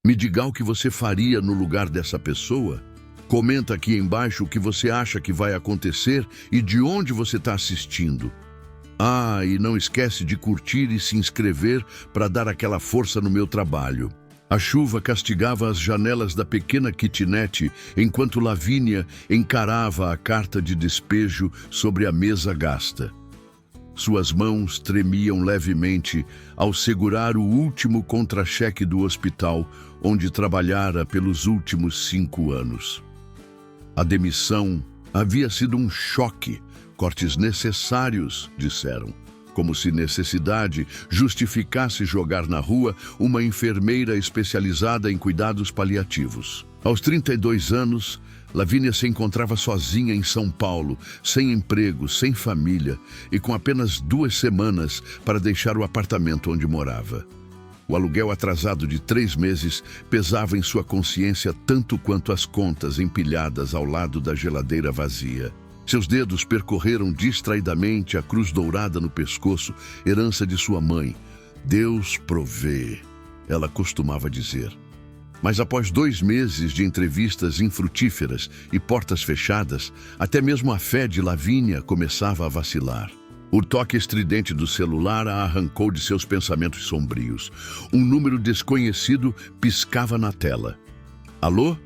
Me diga o que você faria no lugar dessa pessoa. Comenta aqui embaixo o que você acha que vai acontecer e de onde você está assistindo. Ah, e não esquece de curtir e se inscrever para dar aquela força no meu trabalho. A chuva castigava as janelas da pequena kitnet enquanto Lavínia encarava a carta de despejo sobre a mesa gasta. Suas mãos tremiam levemente ao segurar o último contra-cheque do hospital onde trabalhara pelos últimos 5 anos. A demissão havia sido um choque. Cortes necessários, disseram, como se necessidade justificasse jogar na rua uma enfermeira especializada em cuidados paliativos. Aos 32 anos, Lavínia se encontrava sozinha em São Paulo, sem emprego, sem família e com apenas 2 semanas para deixar o apartamento onde morava. O aluguel atrasado de 3 meses pesava em sua consciência tanto quanto as contas empilhadas ao lado da geladeira vazia. Seus dedos percorreram distraidamente a cruz dourada no pescoço, herança de sua mãe. Deus provê, ela costumava dizer. Mas após 2 meses de entrevistas infrutíferas e portas fechadas, até mesmo a fé de Lavínia começava a vacilar. O toque estridente do celular a arrancou de seus pensamentos sombrios. Um número desconhecido piscava na tela. Alô?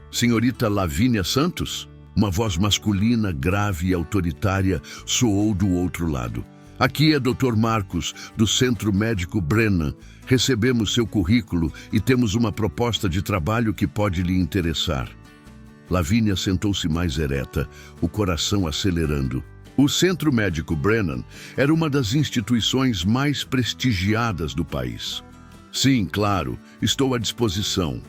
Senhorita Lavínia Santos? Uma voz masculina, grave e autoritária soou do outro lado. Aqui é Dr. Marcos, do Centro Médico Brennan. Recebemos seu currículo e temos uma proposta de trabalho que pode lhe interessar. Lavínia sentou-se mais ereta, o coração acelerando. O Centro Médico Brennan era uma das instituições mais prestigiadas do país. Sim, claro, estou à disposição.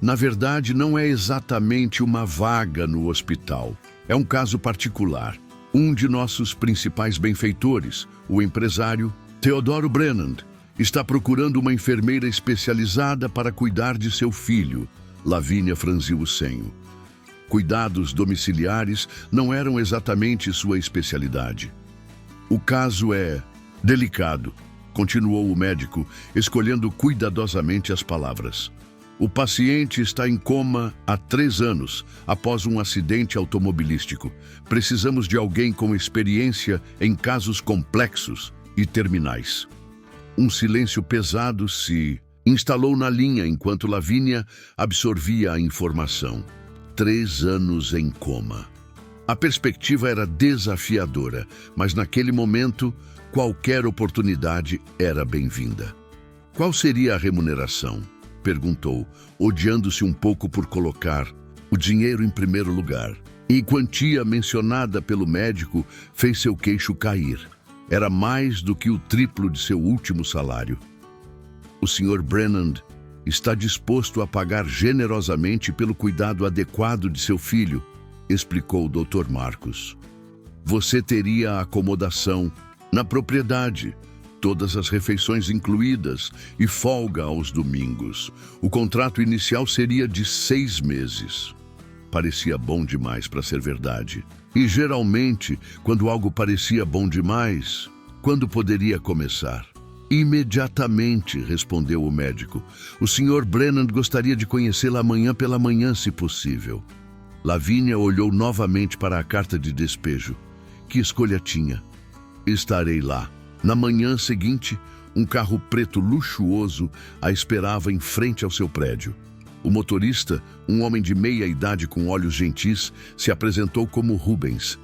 Na verdade, não é exatamente uma vaga no hospital. É um caso particular. Um de nossos principais benfeitores, o empresário Teodoro Brennan, está procurando uma enfermeira especializada para cuidar de seu filho. Lavínia franziu o senho. Cuidados domiciliares não eram exatamente sua especialidade. O caso é delicado, continuou o médico, escolhendo cuidadosamente as palavras. O paciente está em coma há 3 anos, após um acidente automobilístico. Precisamos de alguém com experiência em casos complexos e terminais. Um silêncio pesado se instalou na linha enquanto Lavínia absorvia a informação. 3 anos em coma. A perspectiva era desafiadora, mas naquele momento, qualquer oportunidade era bem-vinda. Qual seria a remuneração? Perguntou, odiando-se um pouco por colocar o dinheiro em primeiro lugar. E a quantia mencionada pelo médico fez seu queixo cair. Era mais do que o triplo de seu último salário. O Sr. Brennan está disposto a pagar generosamente pelo cuidado adequado de seu filho, explicou o Dr. Marcos. Você teria a acomodação na propriedade, todas as refeições incluídas e folga aos domingos. O contrato inicial seria de 6 meses. Parecia bom demais para ser verdade. E geralmente, quando algo parecia bom demais, quando poderia começar? Imediatamente, respondeu o médico. O Sr. Brennan gostaria de conhecê-la amanhã pela manhã, se possível. Lavínia olhou novamente para a carta de despejo. Que escolha tinha? Estarei lá. Na manhã seguinte, um carro preto luxuoso a esperava em frente ao seu prédio. O motorista, um homem de meia idade com olhos gentis, se apresentou como Rubens.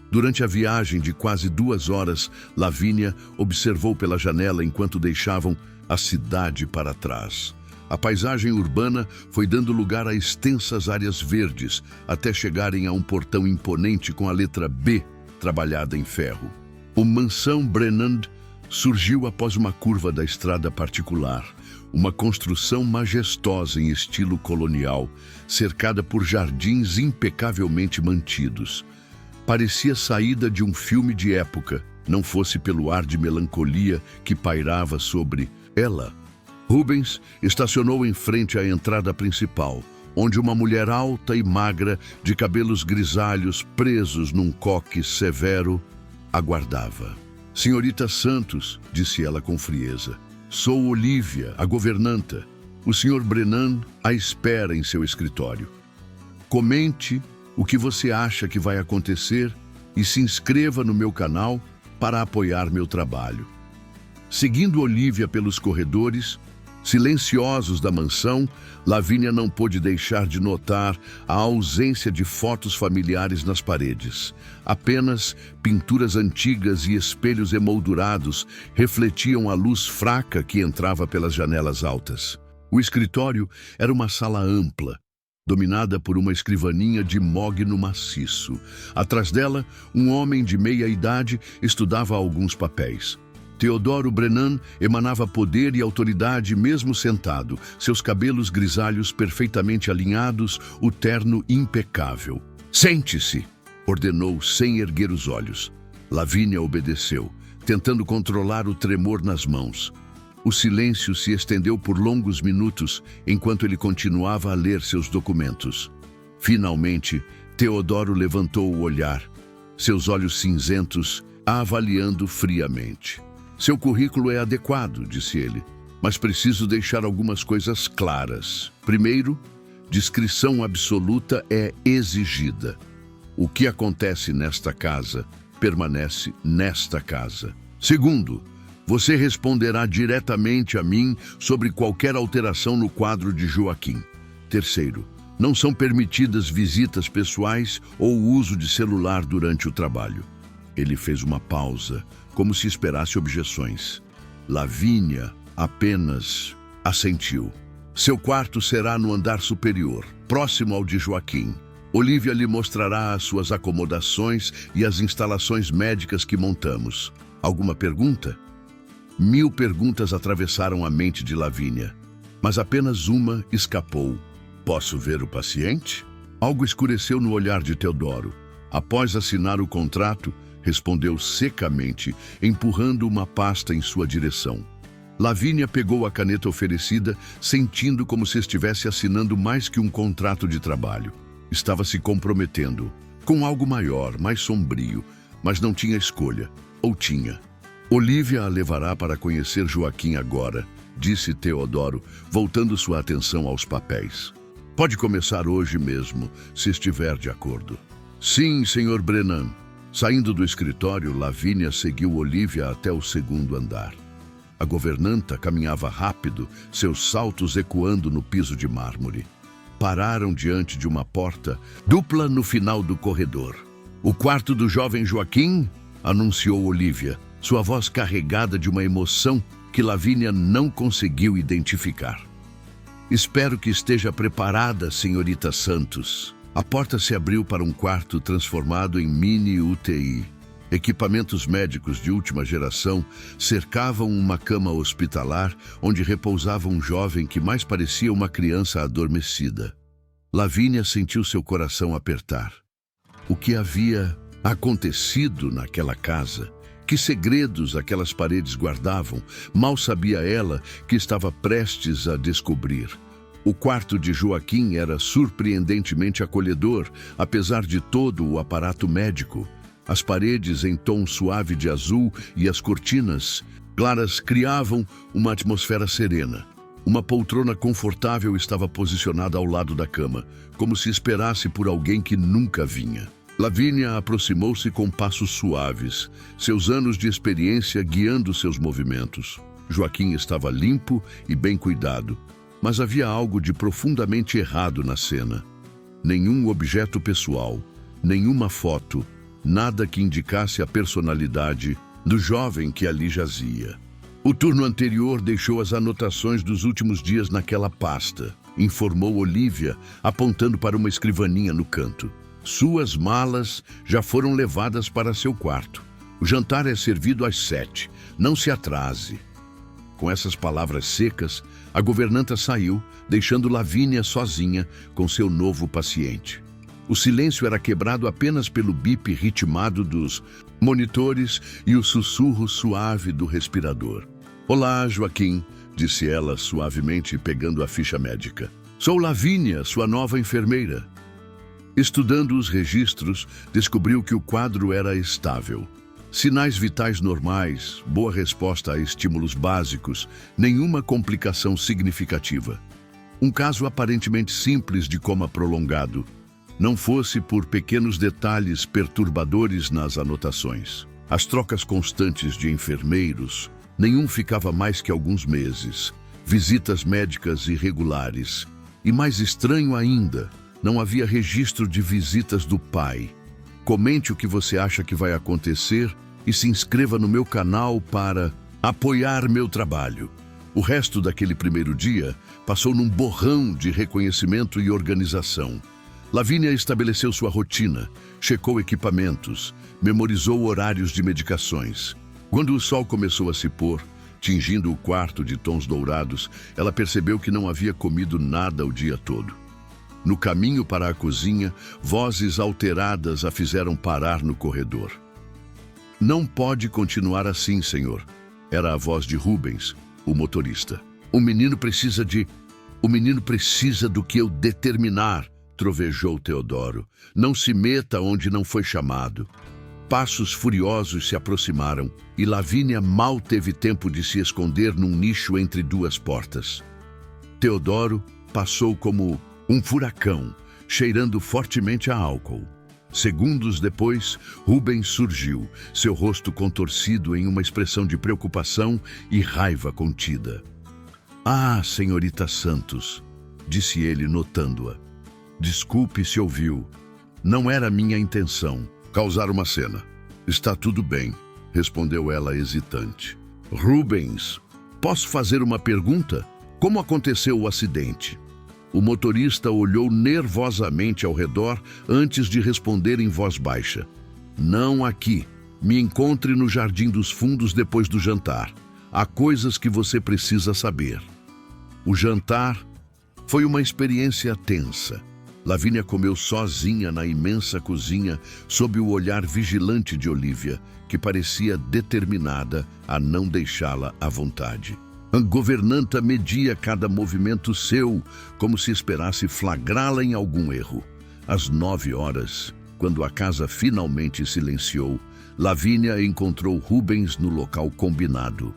Durante a viagem de quase 2 horas, Lavínia observou pela janela enquanto deixavam a cidade para trás. A paisagem urbana foi dando lugar a extensas áreas verdes, até chegarem a um portão imponente com a letra B trabalhada em ferro. O Mansão Brennan surgiu após uma curva da estrada particular, uma construção majestosa em estilo colonial, cercada por jardins impecavelmente mantidos. Parecia saída de um filme de época, não fosse pelo ar de melancolia que pairava sobre ela. Rubens estacionou em frente à entrada principal, onde uma mulher alta e magra, de cabelos grisalhos presos num coque severo, aguardava. Senhorita Santos, disse ela com frieza, sou Olívia, a governanta. O Sr. Brennan a espera em seu escritório. Comente o que você acha que vai acontecer e se inscreva no meu canal para apoiar meu trabalho. Seguindo Olivia pelos corredores silenciosos da mansão, Lavínia não pôde deixar de notar a ausência de fotos familiares nas paredes. Apenas pinturas antigas e espelhos emoldurados refletiam a luz fraca que entrava pelas janelas altas. O escritório era uma sala ampla, dominada por uma escrivaninha de mogno maciço. Atrás dela, um homem de meia-idade estudava alguns papéis. Teodoro Brennan emanava poder e autoridade mesmo sentado, seus cabelos grisalhos perfeitamente alinhados, o terno impecável. "Sente-se!" ordenou sem erguer os olhos. Lavínia obedeceu, tentando controlar o tremor nas mãos. O silêncio se estendeu por longos minutos enquanto ele continuava a ler seus documentos. Finalmente, Teodoro levantou o olhar, seus olhos cinzentos a avaliando friamente. "Seu currículo é adequado", disse ele, "mas preciso deixar algumas coisas claras. Primeiro, discrição absoluta é exigida. O que acontece nesta casa permanece nesta casa. Segundo, você responderá diretamente a mim sobre qualquer alteração no quadro de Joaquim. Terceiro, não são permitidas visitas pessoais ou uso de celular durante o trabalho." Ele fez uma pausa, como se esperasse objeções. Lavínia apenas assentiu. "Seu quarto será no andar superior, próximo ao de Joaquim. Olivia lhe mostrará as suas acomodações e as instalações médicas que montamos. Alguma pergunta?" 1000 perguntas atravessaram a mente de Lavínia, mas apenas uma escapou. "Posso ver o paciente?" Algo escureceu no olhar de Teodoro. Após assinar o contrato, respondeu secamente, empurrando uma pasta em sua direção. Lavínia pegou a caneta oferecida, sentindo como se estivesse assinando mais que um contrato de trabalho. Estava se comprometendo com algo maior, mais sombrio, mas não tinha escolha. Ou tinha? "Olivia a levará para conhecer Joaquim agora", disse Teodoro, voltando sua atenção aos papéis. "Pode começar hoje mesmo, se estiver de acordo." "Sim, Sr. Brennan." Saindo do escritório, Lavínia seguiu Olivia até o segundo andar. A governanta caminhava rápido, seus saltos ecoando no piso de mármore. Pararam diante de uma porta dupla no final do corredor. "O quarto do jovem Joaquim?" anunciou Olivia, sua voz carregada de uma emoção que Lavínia não conseguiu identificar. "Espero que esteja preparada, senhorita Santos." A porta se abriu para um quarto transformado em mini UTI. Equipamentos médicos de última geração cercavam uma cama hospitalar onde repousava um jovem que mais parecia uma criança adormecida. Lavínia sentiu seu coração apertar. O que havia acontecido naquela casa? Que segredos aquelas paredes guardavam? Mal sabia ela que estava prestes a descobrir. O quarto de Joaquim era surpreendentemente acolhedor, apesar de todo o aparato médico. As paredes em tom suave de azul e as cortinas claras criavam uma atmosfera serena. Uma poltrona confortável estava posicionada ao lado da cama, como se esperasse por alguém que nunca vinha. Lavínia aproximou-se com passos suaves, seus anos de experiência guiando seus movimentos. Joaquim estava limpo e bem cuidado, mas havia algo de profundamente errado na cena. Nenhum objeto pessoal, nenhuma foto, nada que indicasse a personalidade do jovem que ali jazia. O turno anterior deixou as anotações dos últimos dias naquela pasta, informou Olivia, apontando para uma escrivaninha no canto. Suas malas já foram levadas para seu quarto. O jantar é servido às 7. Não se atrase. Com essas palavras secas, a governanta saiu, deixando Lavínia sozinha com seu novo paciente. O silêncio era quebrado apenas pelo bip ritmado dos monitores e o sussurro suave do respirador. "Olá, Joaquim", disse ela suavemente, pegando a ficha médica. "Sou Lavínia, sua nova enfermeira." Estudando os registros, descobriu que o quadro era estável. Sinais vitais normais, boa resposta a estímulos básicos, nenhuma complicação significativa. Um caso aparentemente simples de coma prolongado, não fosse por pequenos detalhes perturbadores nas anotações. As trocas constantes de enfermeiros, nenhum ficava mais que alguns meses, visitas médicas irregulares. E mais estranho ainda, não havia registro de visitas do pai. Comente o que você acha que vai acontecer e se inscreva no meu canal para apoiar meu trabalho. O resto daquele primeiro dia passou num borrão de reconhecimento e organização. Lavínia estabeleceu sua rotina, checou equipamentos, memorizou horários de medicações. Quando o sol começou a se pôr, tingindo o quarto de tons dourados, ela percebeu que não havia comido nada o dia todo. No caminho para a cozinha, vozes alteradas a fizeram parar no corredor. "Não pode continuar assim, senhor", era a voz de Rubens, o motorista. O menino precisa do que eu determinar", trovejou Teodoro. "Não se meta onde não foi chamado." Passos furiosos se aproximaram e Lavínia mal teve tempo de se esconder num nicho entre duas portas. Teodoro passou como um furacão, cheirando fortemente a álcool. Segundos depois, Rubens surgiu, seu rosto contorcido em uma expressão de preocupação e raiva contida. "Ah, senhorita Santos", disse ele, notando-a. "Desculpe se ouviu. Não era minha intenção causar uma cena." "Está tudo bem", respondeu ela hesitante. "Rubens, posso fazer uma pergunta? Como aconteceu o acidente?" O motorista olhou nervosamente ao redor antes de responder em voz baixa. "Não aqui. Me encontre no Jardim dos Fundos depois do jantar. Há coisas que você precisa saber." O jantar foi uma experiência tensa. Lavínia comeu sozinha na imensa cozinha, sob o olhar vigilante de Olívia, que parecia determinada a não deixá-la à vontade. A governanta media cada movimento seu, como se esperasse flagrá-la em algum erro. Às 9 horas, quando a casa finalmente silenciou, Lavínia encontrou Rubens no local combinado.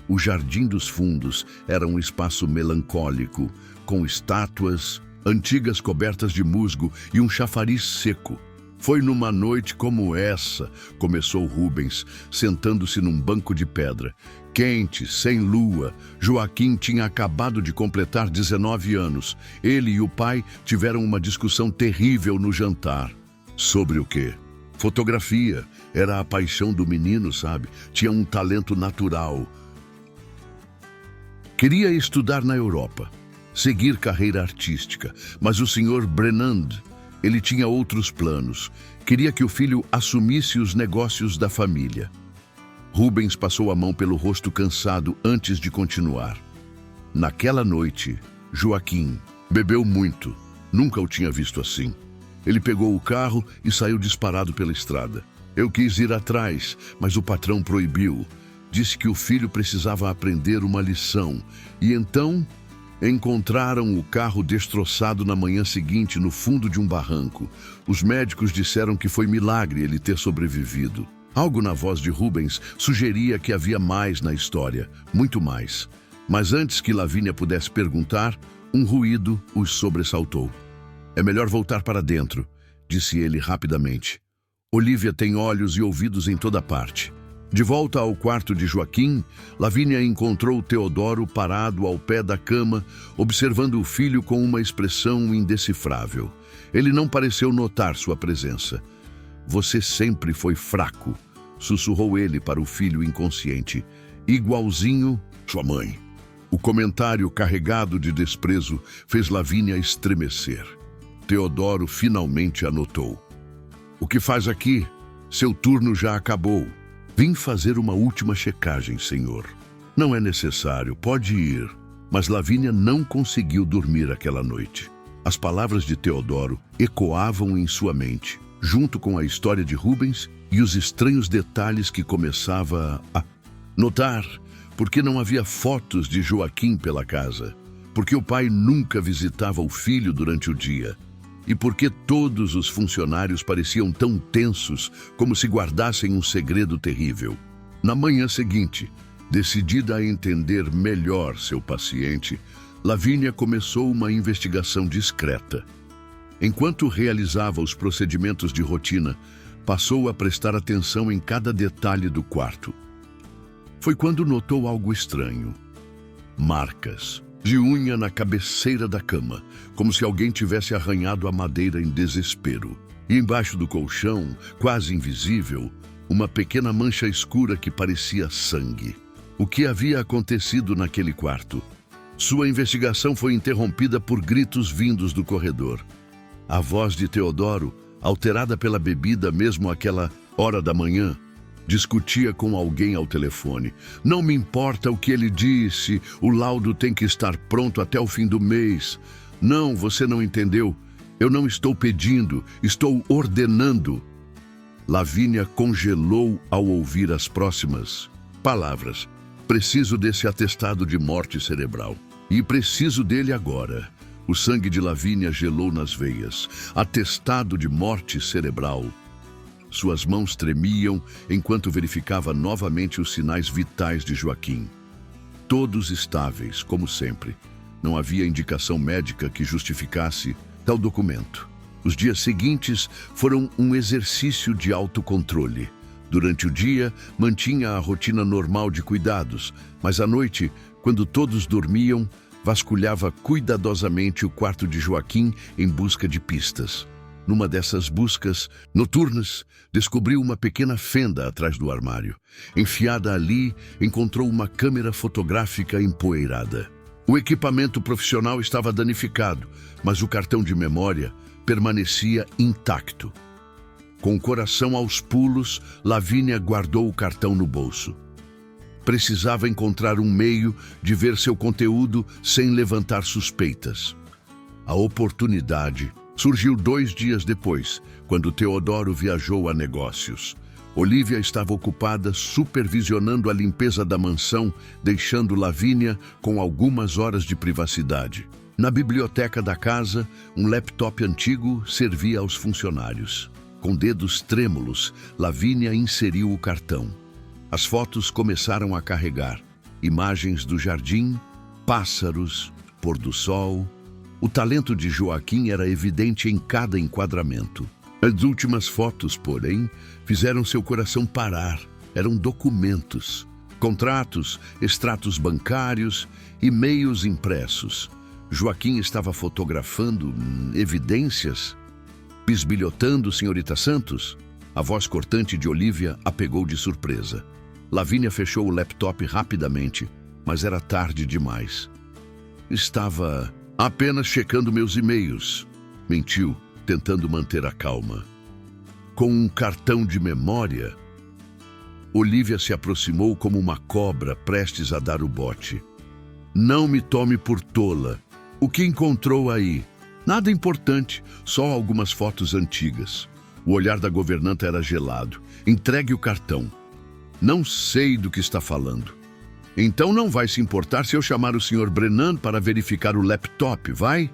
O Jardim dos Fundos era um espaço melancólico, com estátuas, antigas cobertas de musgo e um chafariz seco. "Foi numa noite como essa", começou Rubens, sentando-se num banco de pedra. Quente, sem lua, Joaquim tinha acabado de completar 19 anos. Ele e o pai tiveram uma discussão terrível no jantar. Sobre o quê? Fotografia. Era a paixão do menino, sabe? Tinha um talento natural. Queria estudar na Europa, seguir carreira artística, mas o Sr. Brennand, ele tinha outros planos. Queria que o filho assumisse os negócios da família. Rubens passou a mão pelo rosto cansado antes de continuar. Naquela noite, Joaquim bebeu muito. Nunca o tinha visto assim. Ele pegou o carro e saiu disparado pela estrada. Eu quis ir atrás, mas o patrão proibiu. Disse que o filho precisava aprender uma lição. E então encontraram o carro destroçado na manhã seguinte no fundo de um barranco. Os médicos disseram que foi milagre ele ter sobrevivido. Algo na voz de Rubens sugeria que havia mais na história, muito mais. Mas antes que Lavínia pudesse perguntar, um ruído os sobressaltou. "É melhor voltar para dentro", disse ele rapidamente. "Olívia tem olhos e ouvidos em toda parte." De volta ao quarto de Joaquim, Lavínia encontrou Teodoro parado ao pé da cama, observando o filho com uma expressão indecifrável. Ele não pareceu notar sua presença. "Você sempre foi fraco", sussurrou ele para o filho inconsciente. "Igualzinho sua mãe." O comentário carregado de desprezo fez Lavínia estremecer. Teodoro finalmente anotou. "O que faz aqui? Seu turno já acabou." "Vim fazer uma última checagem, senhor." "Não é necessário, pode ir." Mas Lavínia não conseguiu dormir aquela noite. As palavras de Teodoro ecoavam em sua mente, junto com a história de Rubens e os estranhos detalhes que começava a notar, porque não havia fotos de Joaquim pela casa, porque o pai nunca visitava o filho durante o dia, e porque todos os funcionários pareciam tão tensos como se guardassem um segredo terrível. Na manhã seguinte, decidida a entender melhor seu paciente, Lavínia começou uma investigação discreta. Enquanto realizava os procedimentos de rotina, passou a prestar atenção em cada detalhe do quarto. Foi quando notou algo estranho. Marcas de unha na cabeceira da cama, como se alguém tivesse arranhado a madeira em desespero. E embaixo do colchão, quase invisível, uma pequena mancha escura que parecia sangue. O que havia acontecido naquele quarto? Sua investigação foi interrompida por gritos vindos do corredor. A voz de Teodoro, alterada pela bebida mesmo àquela hora da manhã, discutia com alguém ao telefone. Não me importa o que ele disse, o laudo tem que estar pronto até o fim do mês. Não, você não entendeu. Eu não estou pedindo, estou ordenando. Lavínia congelou ao ouvir as próximas palavras. Preciso desse atestado de morte cerebral. E preciso dele agora. O sangue de Lavínia gelou nas veias. Atestado de morte cerebral. Suas mãos tremiam enquanto verificava novamente os sinais vitais de Joaquim. Todos estáveis, como sempre. Não havia indicação médica que justificasse tal documento. Os dias seguintes foram um exercício de autocontrole. Durante o dia, mantinha a rotina normal de cuidados, mas à noite, quando todos dormiam, vasculhava cuidadosamente o quarto de Joaquim em busca de pistas. Numa dessas buscas noturnas, descobriu uma pequena fenda atrás do armário. Enfiada ali, encontrou uma câmera fotográfica empoeirada. O equipamento profissional estava danificado, mas o cartão de memória permanecia intacto. Com o coração aos pulos, Lavínia guardou o cartão no bolso. Precisava encontrar um meio de ver seu conteúdo sem levantar suspeitas. A oportunidade surgiu 2 dias depois, quando Teodoro viajou a negócios. Olívia estava ocupada supervisionando a limpeza da mansão, deixando Lavínia com algumas horas de privacidade. Na biblioteca da casa, um laptop antigo servia aos funcionários. Com dedos trêmulos, Lavínia inseriu o cartão. As fotos começaram a carregar. Imagens do jardim, pássaros, pôr do sol. O talento de Joaquim era evidente em cada enquadramento. As últimas fotos, porém, fizeram seu coração parar. Eram documentos, contratos, extratos bancários, e-mails impressos. Joaquim estava fotografando evidências. Bisbilhotando, senhorita Santos? A voz cortante de Olívia a pegou de surpresa. Lavínia fechou o laptop rapidamente, mas era tarde demais. Estava apenas checando meus e-mails, mentiu, tentando manter a calma. Com um cartão de memória, Olívia se aproximou como uma cobra prestes a dar o bote. Não me tome por tola. O que encontrou aí? Nada importante, só algumas fotos antigas. O olhar da governanta era gelado. Entregue o cartão. Não sei do que está falando. Então não vai se importar se eu chamar o Sr. Brennan para verificar o laptop, vai?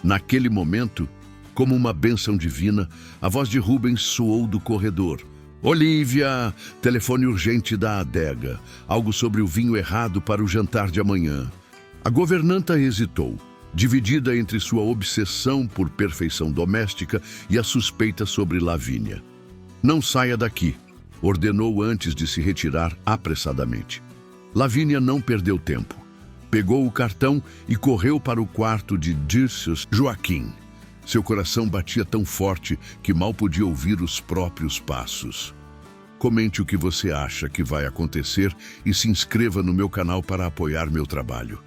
Naquele momento, como uma bênção divina, a voz de Rubens soou do corredor. Olívia, telefone urgente da adega. Algo sobre o vinho errado para o jantar de amanhã. A governanta hesitou, dividida entre sua obsessão por perfeição doméstica e a suspeita sobre Lavínia. Não saia daqui, ordenou antes de se retirar apressadamente. Lavínia não perdeu tempo. Pegou o cartão e correu para o quarto de Dirceus Joaquim. Seu coração batia tão forte que mal podia ouvir os próprios passos. Comente o que você acha que vai acontecer e se inscreva no meu canal para apoiar meu trabalho.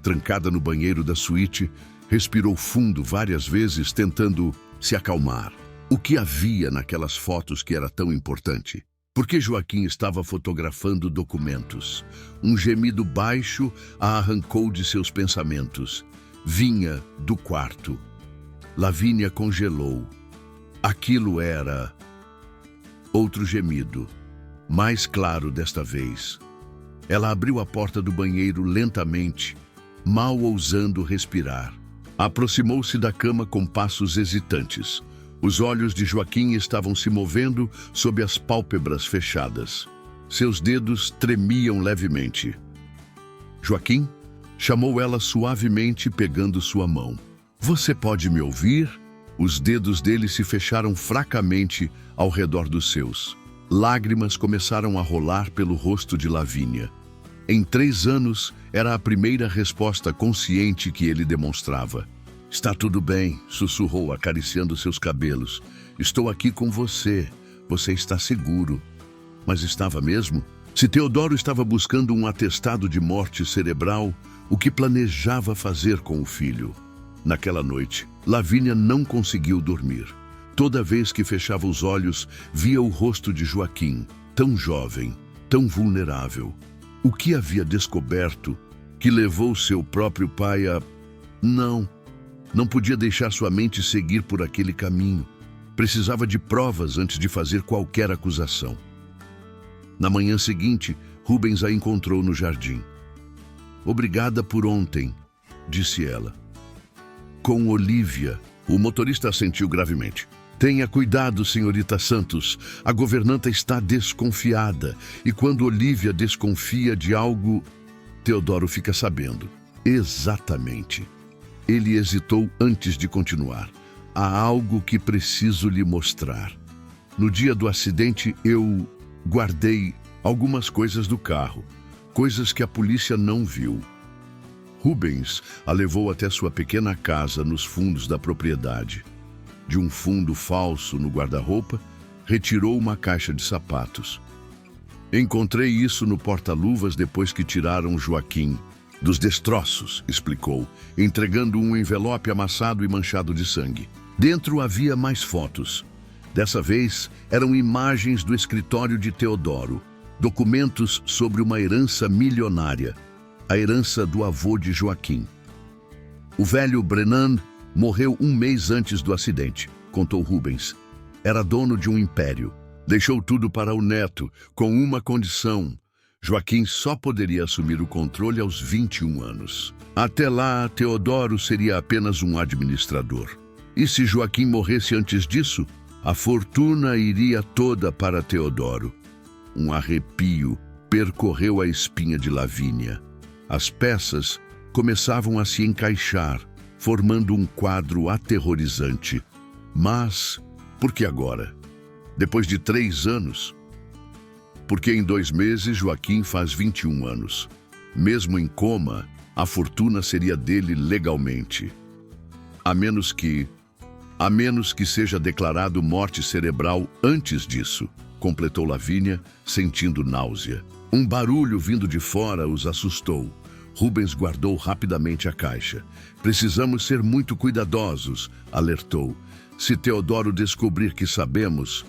Trancada no banheiro da suíte, respirou fundo várias vezes, tentando se acalmar. O que havia naquelas fotos que era tão importante? Por que Joaquim estava fotografando documentos? Um gemido baixo a arrancou de seus pensamentos. Vinha do quarto. Lavínia congelou. Aquilo era... Outro gemido, mais claro desta vez. Ela abriu a porta do banheiro lentamente, mal ousando respirar. Aproximou-se da cama com passos hesitantes. Os olhos de Joaquim estavam se movendo sob as pálpebras fechadas. Seus dedos tremiam levemente. Joaquim? Chamou ela suavemente, pegando sua mão. Você pode me ouvir? Os dedos dele se fecharam fracamente ao redor dos seus. Lágrimas começaram a rolar pelo rosto de Lavínia. Em 3 anos, era a primeira resposta consciente que ele demonstrava. Está tudo bem, sussurrou, acariciando seus cabelos. Estou aqui com você. Você está seguro. Mas estava mesmo? Se Teodoro estava buscando um atestado de morte cerebral, o que planejava fazer com o filho? Naquela noite, Lavínia não conseguiu dormir. Toda vez que fechava os olhos, via o rosto de Joaquim, tão jovem, tão vulnerável. O que havia descoberto que levou seu próprio pai a... Não podia deixar sua mente seguir por aquele caminho. Precisava de provas antes de fazer qualquer acusação. Na manhã seguinte, Rubens a encontrou no jardim. Obrigada por ontem, disse ela. Com Olívia, o motorista assentiu gravemente. Tenha cuidado, senhorita Santos. A governanta está desconfiada. E quando Olívia desconfia de algo, Teodoro fica sabendo. Exatamente. Ele hesitou antes de continuar. Há algo que preciso lhe mostrar. No dia do acidente, eu guardei algumas coisas do carro. Coisas que a polícia não viu. Rubens a levou até sua pequena casa nos fundos da propriedade. De um fundo falso no guarda-roupa, retirou uma caixa de sapatos. Encontrei isso no porta-luvas depois que tiraram Joaquim dos destroços, explicou, entregando um envelope amassado e manchado de sangue. Dentro havia mais fotos. Dessa vez, eram imagens do escritório de Teodoro, documentos sobre uma herança milionária, a herança do avô de Joaquim. O velho Brennan morreu 1 mês antes do acidente, contou Rubens. Era dono de um império. Deixou tudo para o neto, com uma condição. Joaquim só poderia assumir o controle aos 21 anos. Até lá, Teodoro seria apenas um administrador. E se Joaquim morresse antes disso, a fortuna iria toda para Teodoro. Um arrepio percorreu a espinha de Lavínia. As peças começavam a se encaixar, formando um quadro aterrorizante. Mas, por que agora? Depois de 3 anos? Porque em 2 meses Joaquim faz 21 anos. Mesmo em coma, a fortuna seria dele legalmente. A menos que seja declarado morte cerebral antes disso, completou Lavínia, sentindo náusea. Um barulho vindo de fora os assustou. Rubens guardou rapidamente a caixa. Precisamos ser muito cuidadosos, alertou. Se Teodoro descobrir que sabemos,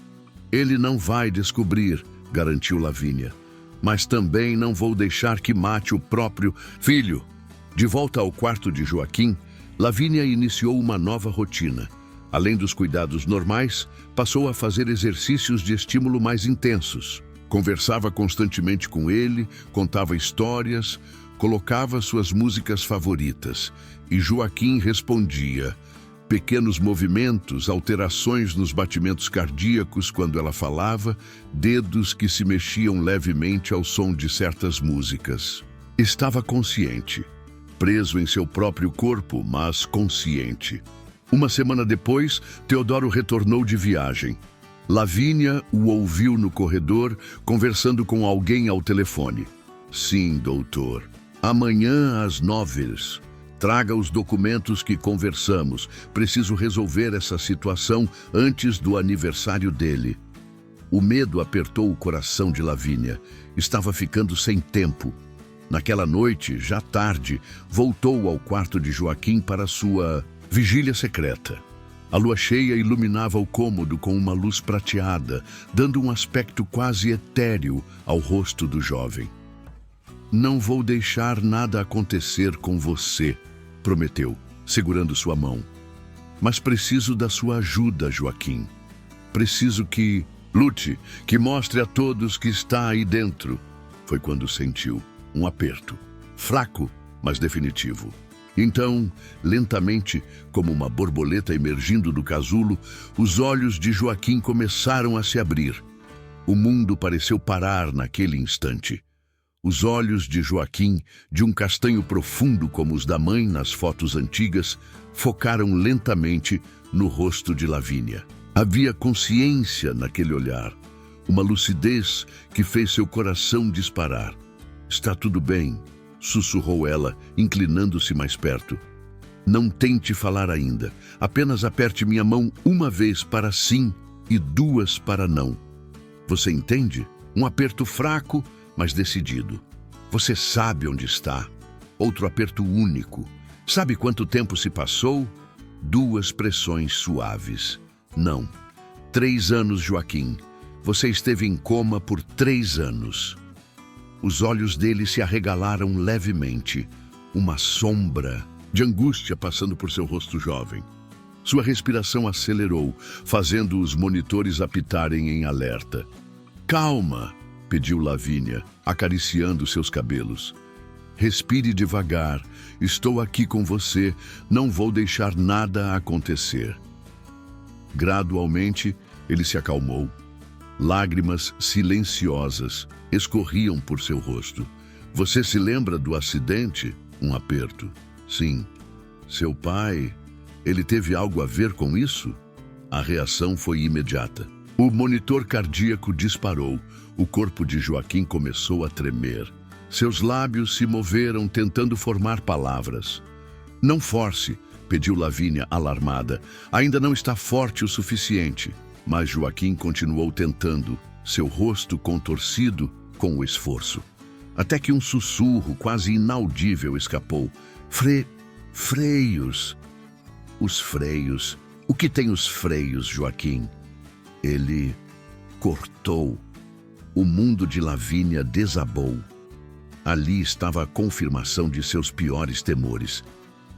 ele não vai descobrir, garantiu Lavínia. Mas também não vou deixar que mate o próprio filho. De volta ao quarto de Joaquim, Lavínia iniciou uma nova rotina. Além dos cuidados normais, passou a fazer exercícios de estímulo mais intensos. Conversava constantemente com ele, contava histórias, colocava suas músicas favoritas. E Joaquim respondia. Pequenos movimentos, alterações nos batimentos cardíacos quando ela falava, dedos que se mexiam levemente ao som de certas músicas. Estava consciente, preso em seu próprio corpo, mas consciente. 1 semana depois, Teodoro retornou de viagem. Lavínia o ouviu no corredor, conversando com alguém ao telefone. Sim, doutor. Amanhã às 9. Traga os documentos que conversamos. Preciso resolver essa situação antes do aniversário dele. O medo apertou o coração de Lavínia. Estava ficando sem tempo. Naquela noite, já tarde, voltou ao quarto de Joaquim para sua vigília secreta. A lua cheia iluminava o cômodo com uma luz prateada, dando um aspecto quase etéreo ao rosto do jovem. Não vou deixar nada acontecer com você, prometeu, segurando sua mão. Mas preciso da sua ajuda, Joaquim. Preciso que lute, que mostre a todos que está aí dentro. Foi quando sentiu um aperto, fraco, mas definitivo. Então, lentamente, como uma borboleta emergindo do casulo, os olhos de Joaquim começaram a se abrir. O mundo pareceu parar naquele instante. Os olhos de Joaquim, de um castanho profundo como os da mãe nas fotos antigas, focaram lentamente no rosto de Lavínia. Havia consciência naquele olhar, uma lucidez que fez seu coração disparar. "Está tudo bem", sussurrou ela, inclinando-se mais perto. "Não tente falar ainda. Apenas aperte minha mão uma vez para sim e duas para não. Você entende? Um aperto fraco, mas decidido. Você sabe onde está. Outro aperto único. Sabe quanto tempo se passou? 2 pressões suaves. Não. 3 anos, Joaquim. Você esteve em coma por 3 anos. Os olhos dele se arregalaram levemente. Uma sombra de angústia passando por seu rosto jovem. Sua respiração acelerou, fazendo os monitores apitarem em alerta. "Calma", pediu Lavínia, acariciando seus cabelos. "Respire devagar. Estou aqui com você. Não vou deixar nada acontecer." Gradualmente, ele se acalmou. Lágrimas silenciosas escorriam por seu rosto. "Você se lembra do acidente?" Um aperto. "Sim." "Seu pai, ele teve algo a ver com isso?" A reação foi imediata. O monitor cardíaco disparou. O corpo de Joaquim começou a tremer. Seus lábios se moveram, tentando formar palavras. "Não force", pediu Lavínia, alarmada. "Ainda não está forte o suficiente." Mas Joaquim continuou tentando, seu rosto contorcido com o esforço. Até que um sussurro quase inaudível escapou. Freios." "Os freios? O que tem os freios, Joaquim?" Ele cortou. O mundo de Lavínia desabou. Ali estava a confirmação de seus piores temores.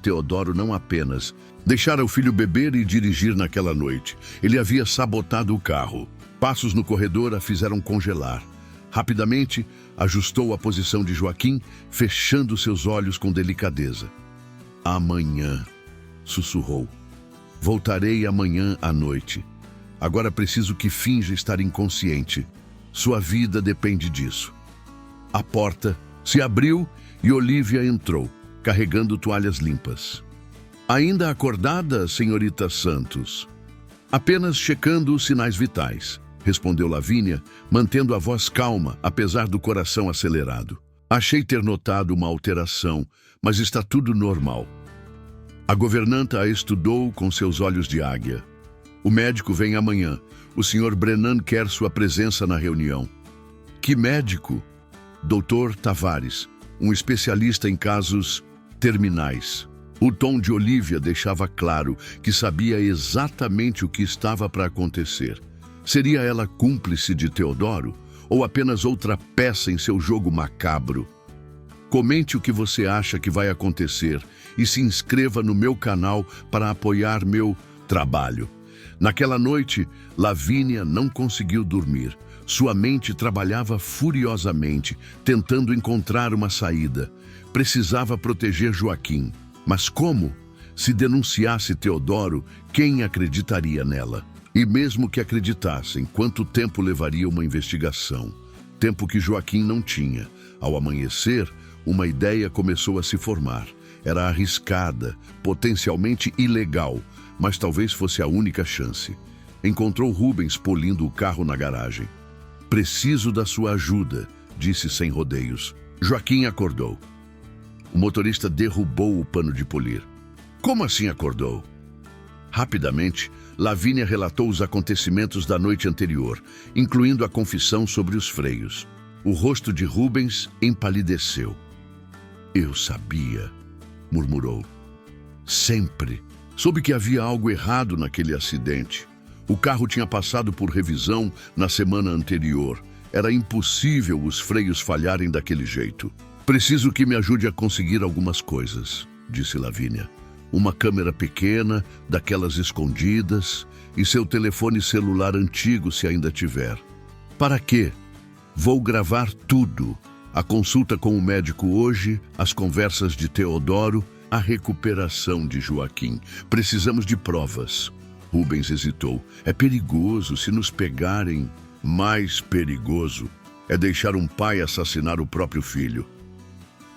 Teodoro não apenas deixara o filho beber e dirigir naquela noite. Ele havia sabotado o carro. Passos no corredor a fizeram congelar. Rapidamente, ajustou a posição de Joaquim, fechando seus olhos com delicadeza. "Amanhã", sussurrou. "Voltarei amanhã à noite. Agora preciso que finja estar inconsciente. Sua vida depende disso." A porta se abriu e Olívia entrou, carregando toalhas limpas. "Ainda acordada, senhorita Santos?" "Apenas checando os sinais vitais", respondeu Lavínia, mantendo a voz calma, apesar do coração acelerado. "Achei ter notado uma alteração, mas está tudo normal." A governanta a estudou com seus olhos de águia. "O médico vem amanhã. O Sr. Brennan quer sua presença na reunião." "Que médico?" "Dr. Tavares, um especialista em casos terminais." O tom de Olívia deixava claro que sabia exatamente o que estava para acontecer. Seria ela cúmplice de Teodoro ou apenas outra peça em seu jogo macabro? Comente o que você acha que vai acontecer e se inscreva no meu canal para apoiar meu trabalho. Naquela noite, Lavínia não conseguiu dormir. Sua mente trabalhava furiosamente, tentando encontrar uma saída. Precisava proteger Joaquim. Mas como? Se denunciasse Teodoro, quem acreditaria nela? E mesmo que acreditassem, quanto tempo levaria uma investigação? Tempo que Joaquim não tinha. Ao amanhecer, uma ideia começou a se formar. Era arriscada, potencialmente ilegal, mas talvez fosse a única chance. Encontrou Rubens polindo o carro na garagem. "Preciso da sua ajuda", disse sem rodeios. Joaquim acordou. O motorista derrubou o pano de polir. "Como assim acordou?" Rapidamente, Lavínia relatou os acontecimentos da noite anterior, incluindo a confissão sobre os freios. O rosto de Rubens empalideceu. "Eu sabia", murmurou. "Sempre. Soube que havia algo errado naquele acidente. O carro tinha passado por revisão na semana anterior. Era impossível os freios falharem daquele jeito. Preciso que me ajude a conseguir algumas coisas", disse Lavínia. "Uma câmera pequena, daquelas escondidas, e seu telefone celular antigo, se ainda tiver." "Para quê?" "Vou gravar tudo. A consulta com o médico hoje, as conversas de Teodoro, a recuperação de Joaquim. Precisamos de provas." Rubens hesitou. "É perigoso se nos pegarem." "Mais perigoso É deixar um pai assassinar o próprio filho.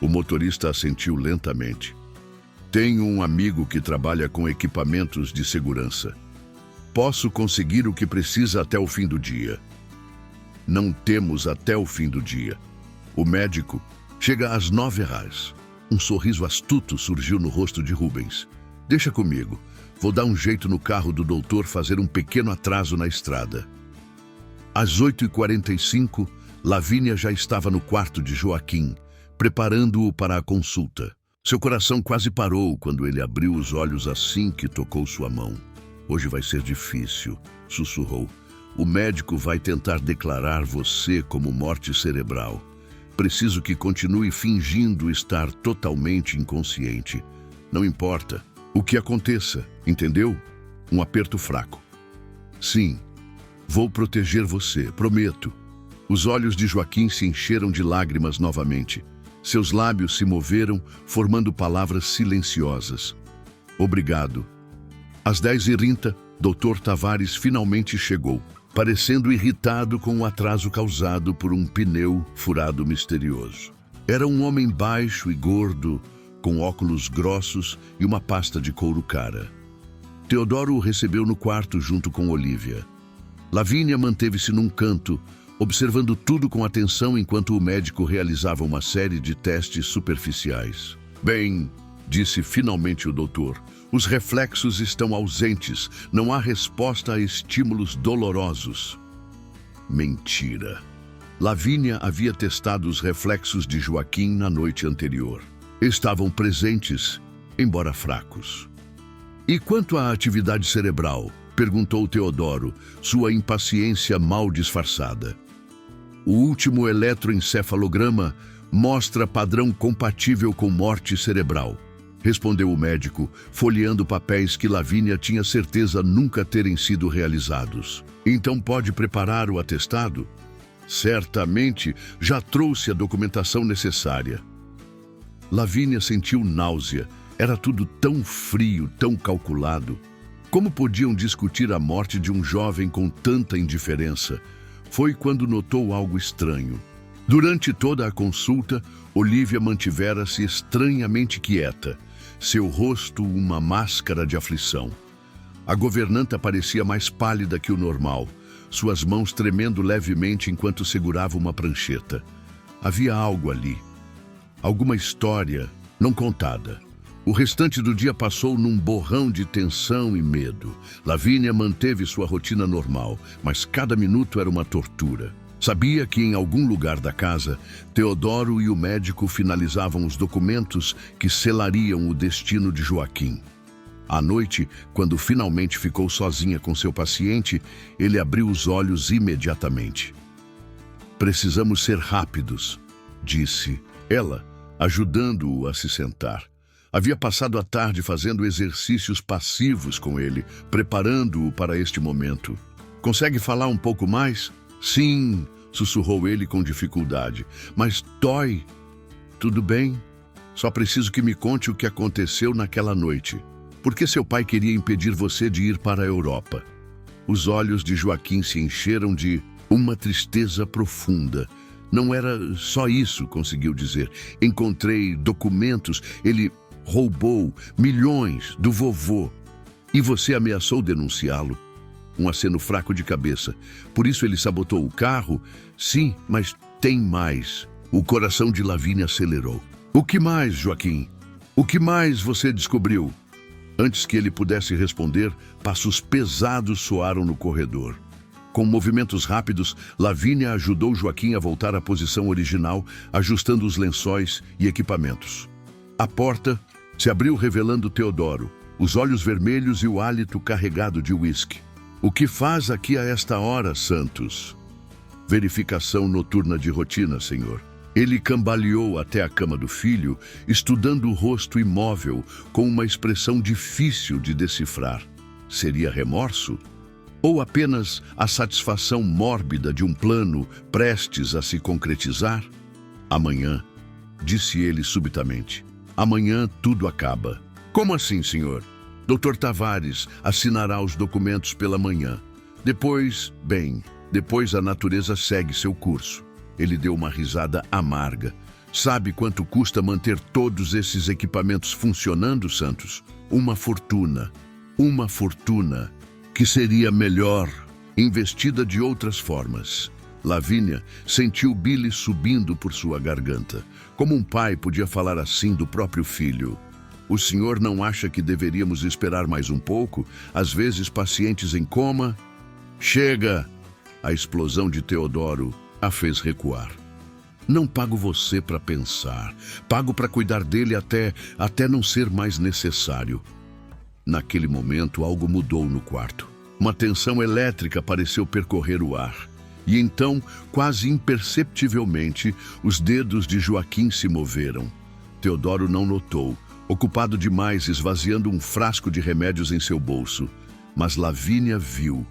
O motorista assentiu lentamente. Tenho um amigo que trabalha com equipamentos de segurança. Posso conseguir o que precisa até o fim do dia. Não temos até o fim do dia. O médico chega às 9h. Um sorriso astuto surgiu no rosto de Rubens. Deixa comigo. Vou dar um jeito no carro do doutor fazer um pequeno atraso na estrada. Às 8h45, Lavínia já estava no quarto de Joaquim, preparando-o para a consulta. Seu coração quase parou quando ele abriu os olhos assim que tocou sua mão. Hoje vai ser difícil, sussurrou. O médico vai tentar declarar você como morte cerebral. Preciso que continue fingindo estar totalmente inconsciente. Não importa o que aconteça, entendeu? Um aperto fraco. Sim, vou proteger você, prometo. Os olhos de Joaquim se encheram de lágrimas novamente. Seus lábios se moveram, formando palavras silenciosas. Obrigado. Às 10h30, Dr. Tavares finalmente chegou, parecendo irritado com o atraso causado por um pneu furado misterioso. Era um homem baixo e gordo, com óculos grossos e uma pasta de couro cara. Teodoro o recebeu no quarto junto com Olívia. Lavínia manteve-se num canto, observando tudo com atenção enquanto o médico realizava uma série de testes superficiais. Bem, disse finalmente o doutor, os reflexos estão ausentes, não há resposta a estímulos dolorosos. Mentira. Lavínia havia testado os reflexos de Joaquim na noite anterior. Estavam presentes, embora fracos. E quanto à atividade cerebral? Perguntou Teodoro, sua impaciência mal disfarçada. O último eletroencefalograma mostra padrão compatível com morte cerebral, respondeu o médico, folheando papéis que Lavínia tinha certeza nunca terem sido realizados. Então pode preparar o atestado? Certamente já trouxe a documentação necessária. Lavínia sentiu náusea. Era tudo tão frio, tão calculado. Como podiam discutir a morte de um jovem com tanta indiferença? Foi quando notou algo estranho. Durante toda a consulta, Olívia mantivera-se estranhamente quieta, seu rosto uma máscara de aflição. A governanta parecia mais pálida que o normal, suas mãos tremendo levemente enquanto segurava uma prancheta. Havia algo ali, alguma história não contada. O restante do dia passou num borrão de tensão e medo. Lavínia manteve sua rotina normal, mas cada minuto era uma tortura. Sabia que em algum lugar da casa, Teodoro e o médico finalizavam os documentos que selariam o destino de Joaquim. À noite, quando finalmente ficou sozinha com seu paciente, ele abriu os olhos imediatamente. Precisamos ser rápidos, disse ela, ajudando-o a se sentar. Havia passado a tarde fazendo exercícios passivos com ele, preparando-o para este momento. Consegue falar um pouco mais? Sim, sussurrou ele com dificuldade. Mas dói. Tudo bem? Só preciso que me conte o que aconteceu naquela noite. Por que seu pai queria impedir você de ir para a Europa? Os olhos de Joaquim se encheram de uma tristeza profunda. Não era só isso, conseguiu dizer. Encontrei documentos. Ele roubou milhões do vovô. E você ameaçou denunciá-lo. Um aceno fraco de cabeça. Por isso ele sabotou o carro? Sim, mas tem mais. O coração de Lavínia acelerou. O que mais, Joaquim? O que mais você descobriu? Antes que ele pudesse responder, passos pesados soaram no corredor. Com movimentos rápidos, Lavínia ajudou Joaquim a voltar à posição original, ajustando os lençóis e equipamentos. A porta se abriu revelando Teodoro, os olhos vermelhos e o hálito carregado de uísque. O que faz aqui a esta hora, Santos? Verificação noturna de rotina, senhor. Ele cambaleou até a cama do filho, estudando o rosto imóvel, com uma expressão difícil de decifrar. Seria remorso? Ou apenas a satisfação mórbida de um plano prestes a se concretizar? Amanhã, disse ele subitamente. Amanhã tudo acaba. Como assim, senhor? Dr. Tavares assinará os documentos pela manhã. Depois a natureza segue seu curso. Ele deu uma risada amarga. Sabe quanto custa manter todos esses equipamentos funcionando, Santos? Uma fortuna. Uma fortuna que seria melhor investida de outras formas. Lavínia sentiu Billy subindo por sua garganta. Como um pai podia falar assim do próprio filho? O senhor não acha que deveríamos esperar mais um pouco? Às vezes, pacientes em coma... Chega! A explosão de Teodoro a fez recuar. Não pago você para pensar. Pago para cuidar dele até não ser mais necessário. Naquele momento, algo mudou no quarto. Uma tensão elétrica pareceu percorrer o ar. E então, quase imperceptivelmente, os dedos de Joaquim se moveram. Teodoro não notou, ocupado demais esvaziando um frasco de remédios em seu bolso. Mas Lavínia viu,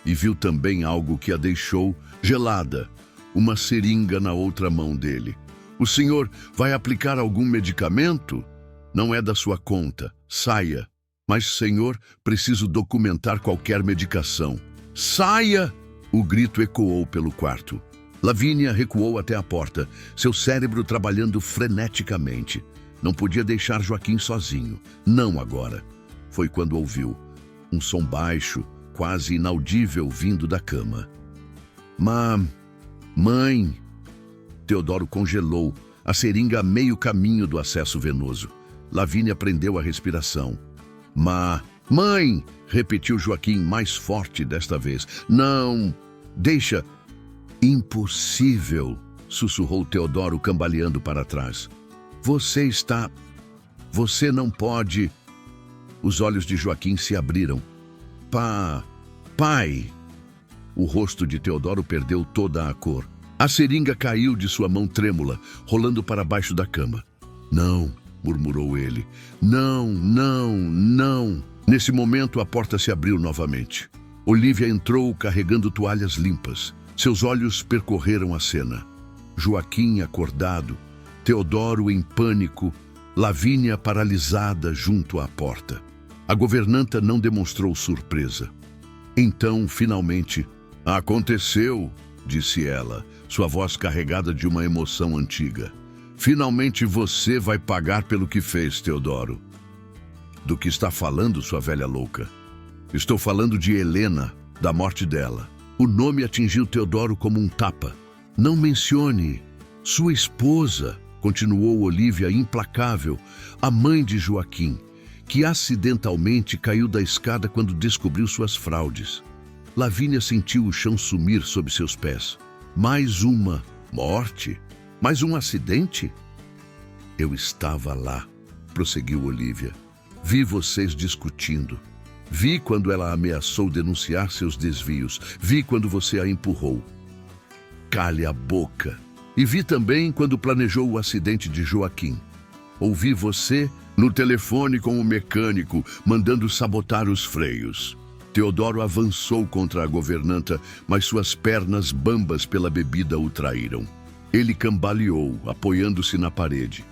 e viu também algo que a deixou gelada, uma seringa na outra mão dele. O senhor vai aplicar algum medicamento? Não é da sua conta, saia. Mas, senhor, preciso documentar qualquer medicação. Saia! O grito ecoou pelo quarto. Lavínia recuou até a porta, seu cérebro trabalhando freneticamente. Não podia deixar Joaquim sozinho. Não agora. Foi quando ouviu um som baixo, quase inaudível, vindo da cama. Mãe! Teodoro congelou, a seringa a meio caminho do acesso venoso. Lavínia prendeu a respiração. Mãe! Repetiu Joaquim mais forte desta vez. Não! Deixa! Impossível! Sussurrou Teodoro cambaleando para trás. Você não pode... Os olhos de Joaquim se abriram. Pai! O rosto de Teodoro perdeu toda a cor. A seringa caiu de sua mão trêmula, rolando para baixo da cama. Não, murmurou ele. Não. Nesse momento, a porta se abriu novamente. Olívia entrou carregando toalhas limpas. Seus olhos percorreram a cena. Joaquim acordado, Teodoro em pânico, Lavínia paralisada junto à porta. A governanta não demonstrou surpresa. Então, finalmente, aconteceu, disse ela, sua voz carregada de uma emoção antiga. Finalmente você vai pagar pelo que fez, Teodoro. Do que está falando, sua velha louca? Estou falando de Helena, da morte dela. O nome atingiu Teodoro como um tapa. Não mencione. Sua esposa, continuou Olívia implacável, a mãe de Joaquim, que acidentalmente caiu da escada quando descobriu suas fraudes. Lavínia sentiu o chão sumir sob seus pés. Mais uma morte? Mais um acidente? Eu estava lá, prosseguiu Olívia. Vi vocês discutindo. Vi quando ela ameaçou denunciar seus desvios. Vi quando você a empurrou. Cale a boca. E vi também quando planejou o acidente de Joaquim. Ouvi você no telefone com o mecânico, mandando sabotar os freios. Teodoro avançou contra a governanta, mas suas pernas bambas pela bebida o traíram. Ele cambaleou, apoiando-se na parede.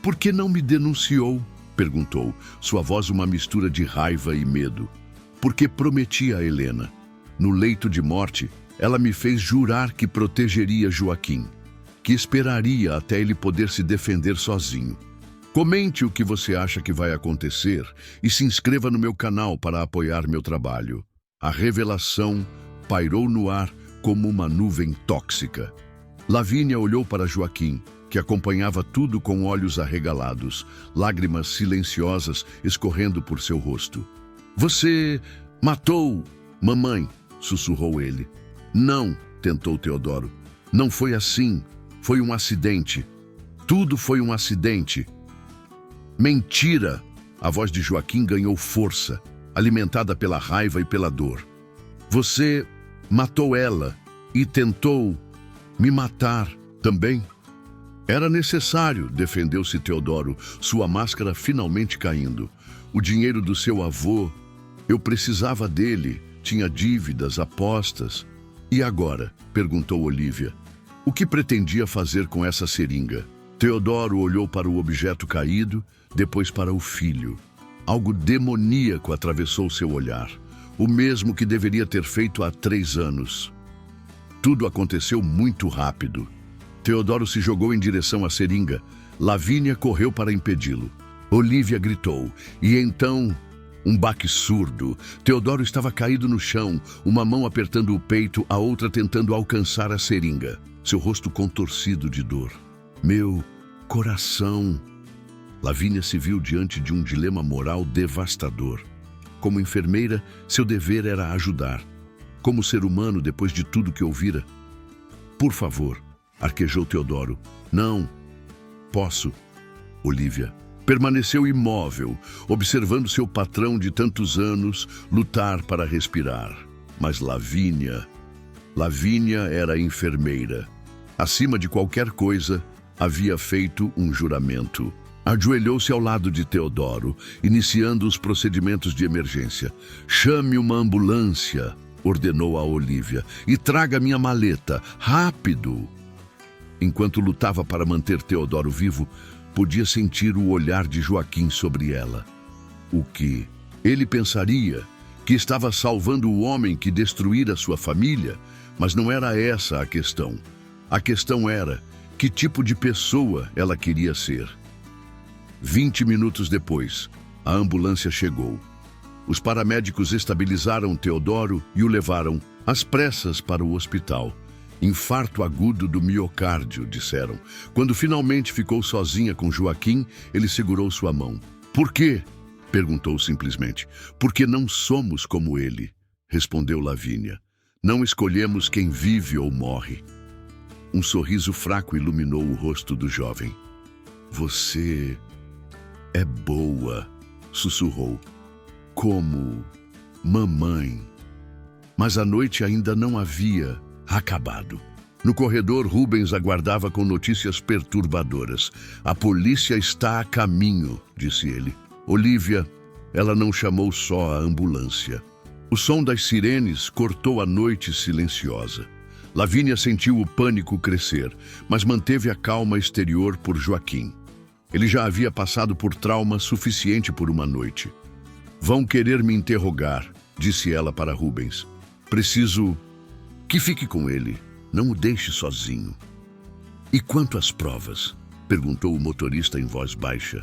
Por que não me denunciou? Perguntou, sua voz uma mistura de raiva e medo. Porque prometi a Helena. No leito de morte, ela me fez jurar que protegeria Joaquim, que esperaria até ele poder se defender sozinho. Comente o que você acha que vai acontecer e se inscreva no meu canal para apoiar meu trabalho. A revelação pairou no ar como uma nuvem tóxica. Lavínia olhou para Joaquim, que acompanhava tudo com olhos arregalados, lágrimas silenciosas escorrendo por seu rosto. Você matou mamãe, sussurrou ele. Não, tentou Teodoro. Não foi assim. Foi um acidente. Tudo foi um acidente. Mentira! A voz de Joaquim ganhou força, alimentada pela raiva e pela dor. Você matou ela e tentou me matar também? Era necessário, defendeu-se Teodoro, sua máscara finalmente caindo. O dinheiro do seu avô, eu precisava dele, tinha dívidas, apostas. E agora? Perguntou Olívia. O que pretendia fazer com essa seringa? Teodoro olhou para o objeto caído, depois para o filho. Algo demoníaco atravessou seu olhar, o mesmo que deveria ter feito há 3 anos. Tudo aconteceu muito rápido. Teodoro se jogou em direção à seringa. Lavínia correu para impedi-lo. Olívia gritou, e então... um baque surdo. Teodoro estava caído no chão, uma mão apertando o peito, a outra tentando alcançar a seringa. Seu rosto contorcido de dor. Meu coração! Lavínia se viu diante de um dilema moral devastador. Como enfermeira, seu dever era ajudar. Como ser humano, depois de tudo que ouvira... Por favor, arquejou Teodoro. Não, posso. Olívia permaneceu imóvel, observando seu patrão de tantos anos lutar para respirar. Mas Lavínia era enfermeira. Acima de qualquer coisa, havia feito um juramento. Ajoelhou-se ao lado de Teodoro, iniciando os procedimentos de emergência. Chame uma ambulância, ordenou a Olívia, e traga minha maleta, rápido! Enquanto lutava para manter Teodoro vivo, podia sentir o olhar de Joaquim sobre ela. O que? Ele pensaria que estava salvando o homem que destruíra sua família, mas não era essa a questão. A questão era que tipo de pessoa ela queria ser. 20 minutos depois, a ambulância chegou. Os paramédicos estabilizaram Teodoro e o levaram, às pressas, para o hospital. Infarto agudo do miocárdio, disseram. Quando finalmente ficou sozinha com Joaquim, ele segurou sua mão. Por quê? Perguntou simplesmente. Porque não somos como ele, respondeu Lavínia. Não escolhemos quem vive ou morre. Um sorriso fraco iluminou o rosto do jovem. Você é boa, sussurrou. Como mamãe. Mas a noite ainda não havia acabado. No corredor, Rubens aguardava com notícias perturbadoras. A polícia está a caminho, disse ele. Olívia, ela não chamou só a ambulância. O som das sirenes cortou a noite silenciosa. Lavínia sentiu o pânico crescer, mas manteve a calma exterior por Joaquim. Ele já havia passado por trauma suficiente por uma noite. Vão querer me interrogar, disse ela para Rubens. Preciso que fique com ele. Não o deixe sozinho. E quanto às provas? Perguntou o motorista em voz baixa.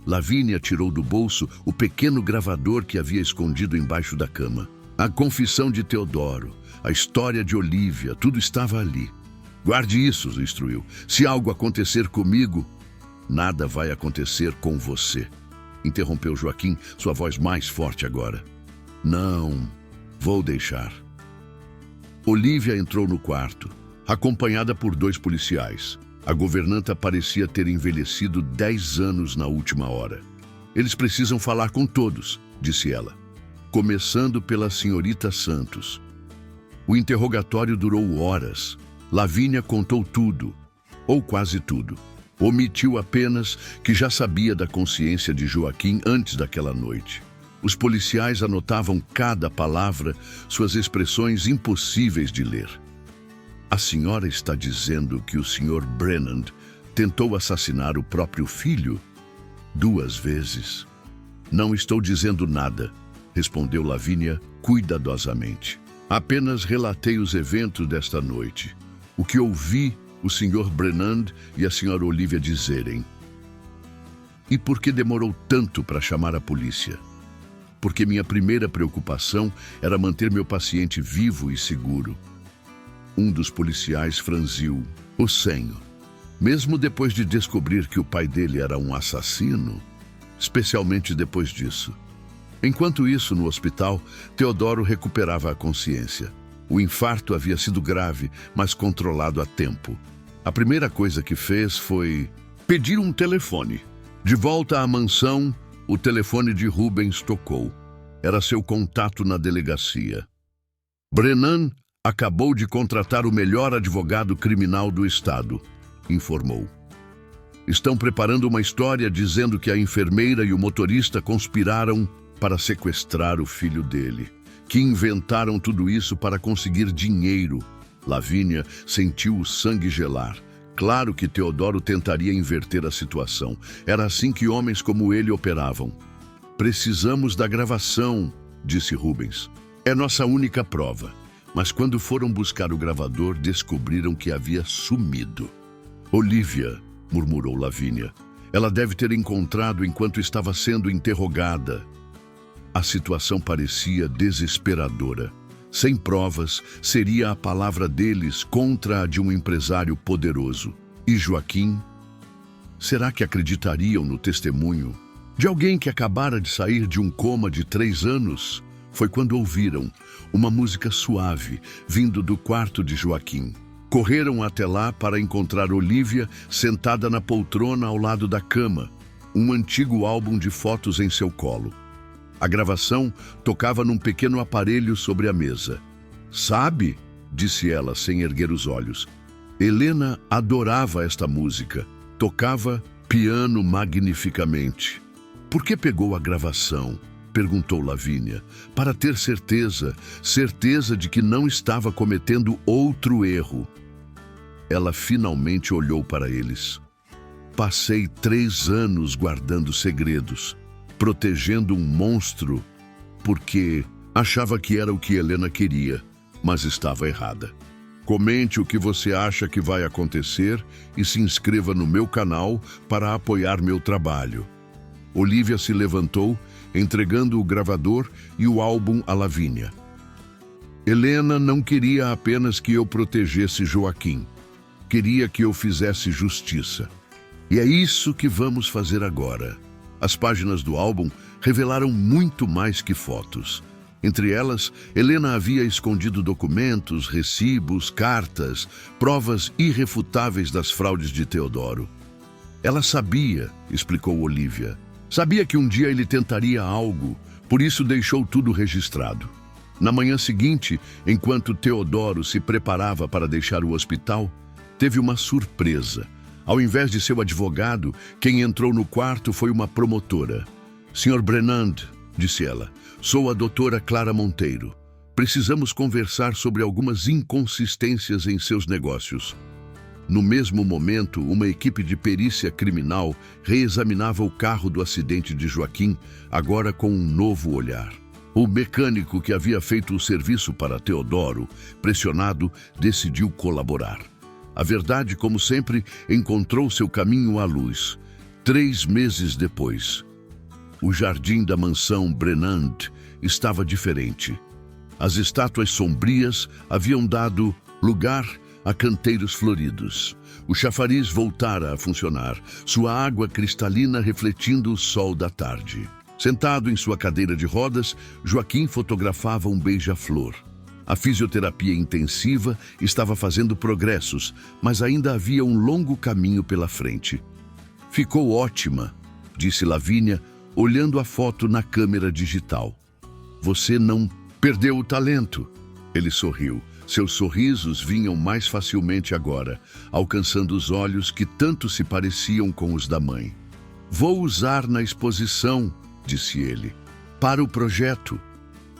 Lavínia tirou do bolso o pequeno gravador que havia escondido embaixo da cama. A confissão de Teodoro, a história de Olívia, tudo estava ali. Guarde isso, instruiu. Se algo acontecer comigo, nada vai acontecer com você. Interrompeu Joaquim, sua voz mais forte agora. Não, vou deixar. Olívia entrou no quarto, acompanhada por 2 policiais. A governanta parecia ter envelhecido 10 anos na última hora. Eles precisam falar com todos, disse ela, começando pela senhorita Santos. O interrogatório durou horas. Lavínia contou tudo, ou quase tudo. Omitiu apenas que já sabia da consciência de Joaquim antes daquela noite. Os policiais anotavam cada palavra, suas expressões impossíveis de ler. A senhora está dizendo que o Sr. Brennan tentou assassinar o próprio filho 2 vezes? Não estou dizendo nada, respondeu Lavínia cuidadosamente. Apenas relatei os eventos desta noite. O que ouvi o Sr. Brennan e a Sra. Olívia dizerem. E por que demorou tanto para chamar a polícia? Porque minha primeira preocupação era manter meu paciente vivo e seguro. Um dos policiais franziu o senho. Mesmo depois de descobrir que o pai dele era um assassino, especialmente depois disso. Enquanto isso, no hospital, Teodoro recuperava a consciência. O infarto havia sido grave, mas controlado a tempo. A primeira coisa que fez foi pedir um telefone. De volta à mansão, o telefone de Rubens tocou. Era seu contato na delegacia. Brennan acabou de contratar o melhor advogado criminal do estado, informou. Estão preparando uma história dizendo que a enfermeira e o motorista conspiraram para sequestrar o filho dele, que inventaram tudo isso para conseguir dinheiro. Lavínia sentiu o sangue gelar. Claro que Teodoro tentaria inverter a situação. Era assim que homens como ele operavam. Precisamos da gravação, disse Rubens. É nossa única prova. Mas quando foram buscar o gravador, descobriram que havia sumido. Olivia, murmurou Lavínia. Ela deve ter encontrado enquanto estava sendo interrogada. A situação parecia desesperadora. Sem provas, seria a palavra deles contra a de um empresário poderoso. E Joaquim? Será que acreditariam no testemunho de alguém que acabara de sair de um coma de 3 anos? Foi quando ouviram uma música suave vindo do quarto de Joaquim. Correram até lá para encontrar Olivia sentada na poltrona ao lado da cama, um antigo álbum de fotos em seu colo. A gravação tocava num pequeno aparelho sobre a mesa. Sabe, disse ela sem erguer os olhos. Helena adorava esta música. Tocava piano magnificamente. Por que pegou a gravação? Perguntou Lavínia, para ter certeza de que não estava cometendo outro erro. Ela finalmente olhou para eles. Passei 3 anos guardando segredos, protegendo um monstro, porque achava que era o que Helena queria, mas estava errada. Comente o que você acha que vai acontecer e se inscreva no meu canal para apoiar meu trabalho. Olivia se levantou, entregando o gravador e o álbum a Lavínia. Helena não queria apenas que eu protegesse Joaquim. Queria que eu fizesse justiça. E é isso que vamos fazer agora. As páginas do álbum revelaram muito mais que fotos. Entre elas, Helena havia escondido documentos, recibos, cartas, provas irrefutáveis das fraudes de Teodoro. Ela sabia, explicou Olivia. Sabia que um dia ele tentaria algo, por isso deixou tudo registrado. Na manhã seguinte, enquanto Teodoro se preparava para deixar o hospital, teve uma surpresa. Ao invés de seu advogado, quem entrou no quarto foi uma promotora. Sr. Brenand, disse ela, sou a doutora Clara Monteiro. Precisamos conversar sobre algumas inconsistências em seus negócios. No mesmo momento, uma equipe de perícia criminal reexaminava o carro do acidente de Joaquim, agora com um novo olhar. O mecânico que havia feito o serviço para Teodoro, pressionado, decidiu colaborar. A verdade, como sempre, encontrou seu caminho à luz. 3 meses depois, o jardim da mansão Brenand estava diferente. As estátuas sombrias haviam dado lugar a canteiros floridos. O chafariz voltara a funcionar, sua água cristalina refletindo o sol da tarde. Sentado em sua cadeira de rodas, Joaquim fotografava um beija-flor. A fisioterapia intensiva estava fazendo progressos, mas ainda havia um longo caminho pela frente. Ficou ótima, disse Lavínia, olhando a foto na câmera digital. Você não perdeu o talento. Ele sorriu. Seus sorrisos vinham mais facilmente agora, alcançando os olhos que tanto se pareciam com os da mãe. Vou usar na exposição, disse ele, para o projeto.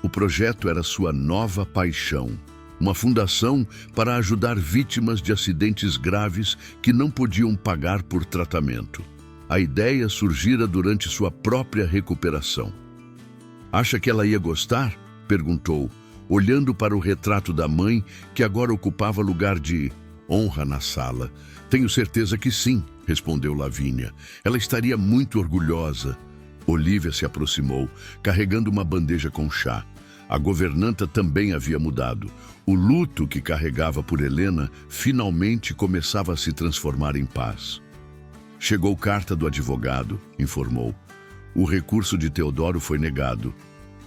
O projeto era sua nova paixão, uma fundação para ajudar vítimas de acidentes graves que não podiam pagar por tratamento. A ideia surgira durante sua própria recuperação. Acha que ela ia gostar? Perguntou, olhando para o retrato da mãe, que agora ocupava lugar de honra na sala. Tenho certeza que sim, respondeu Lavínia. Ela estaria muito orgulhosa. Olivia se aproximou, carregando uma bandeja com chá. A governanta também havia mudado. O luto que carregava por Helena finalmente começava a se transformar em paz. Chegou carta do advogado, informou. O recurso de Teodoro foi negado.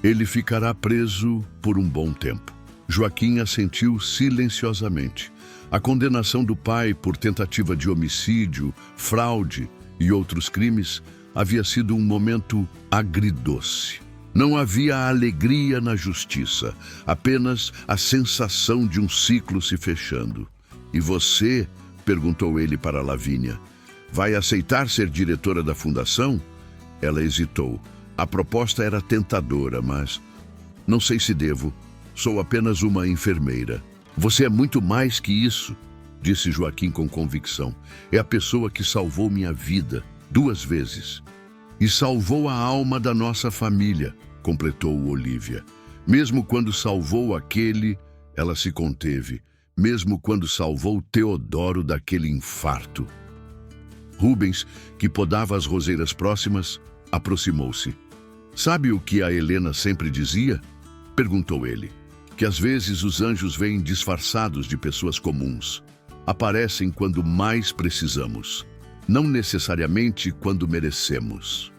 Ele ficará preso por um bom tempo. Joaquim assentiu silenciosamente. A condenação do pai por tentativa de homicídio, fraude e outros crimes havia sido um momento agridoce. Não havia alegria na justiça, apenas a sensação de um ciclo se fechando. E você, perguntou ele para Lavínia, vai aceitar ser diretora da fundação? Ela hesitou. A proposta era tentadora, mas não sei se devo. Sou apenas uma enfermeira. Você é muito mais que isso, disse Joaquim com convicção. É a pessoa que salvou minha vida 2 vezes. E salvou a alma da nossa família, completou Olivia. Mesmo quando salvou aquele, Ela se conteve, mesmo quando salvou Teodoro daquele infarto. Rubens, que podava as roseiras próximas, aproximou-se. "Sabe o que a Helena sempre dizia?" perguntou ele. "Que às vezes os anjos vêm disfarçados de pessoas comuns. Aparecem quando mais precisamos, não necessariamente quando merecemos."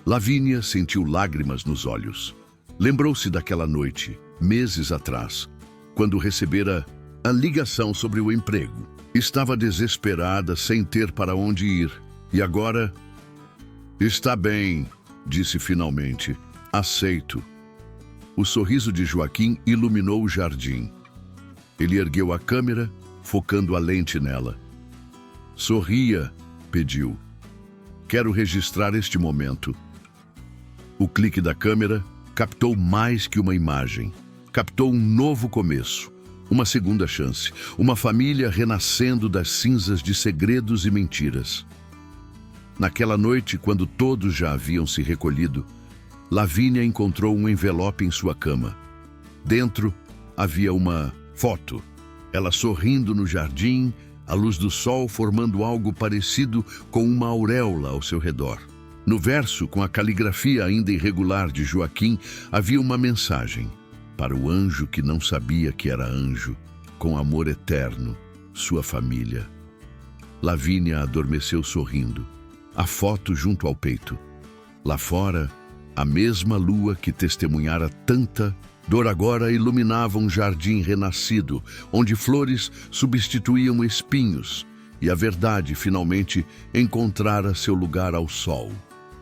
Lavínia sentiu lágrimas nos olhos. Lembrou-se daquela noite, meses atrás, quando recebera a ligação sobre o emprego. Estava desesperada, sem ter para onde ir. E agora? "Está bem", disse finalmente. "Aceito." O sorriso de Joaquim iluminou o jardim. Ele ergueu a câmera, focando a lente nela. "Sorria", pediu. "Quero registrar este momento." O clique da câmera captou mais que uma imagem. Captou um novo começo, uma segunda chance, uma família renascendo das cinzas de segredos e mentiras. Naquela noite, quando todos já haviam se recolhido, Lavínia encontrou um envelope em sua cama. Dentro havia uma foto. Ela sorrindo no jardim, a luz do sol formando algo parecido com uma auréola ao seu redor. No verso, com a caligrafia ainda irregular de Joaquim, havia uma mensagem: "Para o anjo que não sabia que era anjo, com amor eterno, sua família." Lavínia adormeceu sorrindo, a foto junto ao peito. Lá fora, a mesma lua que testemunhara tanta dor agora iluminava um jardim renascido, onde flores substituíam espinhos, e a verdade finalmente encontrara seu lugar ao sol.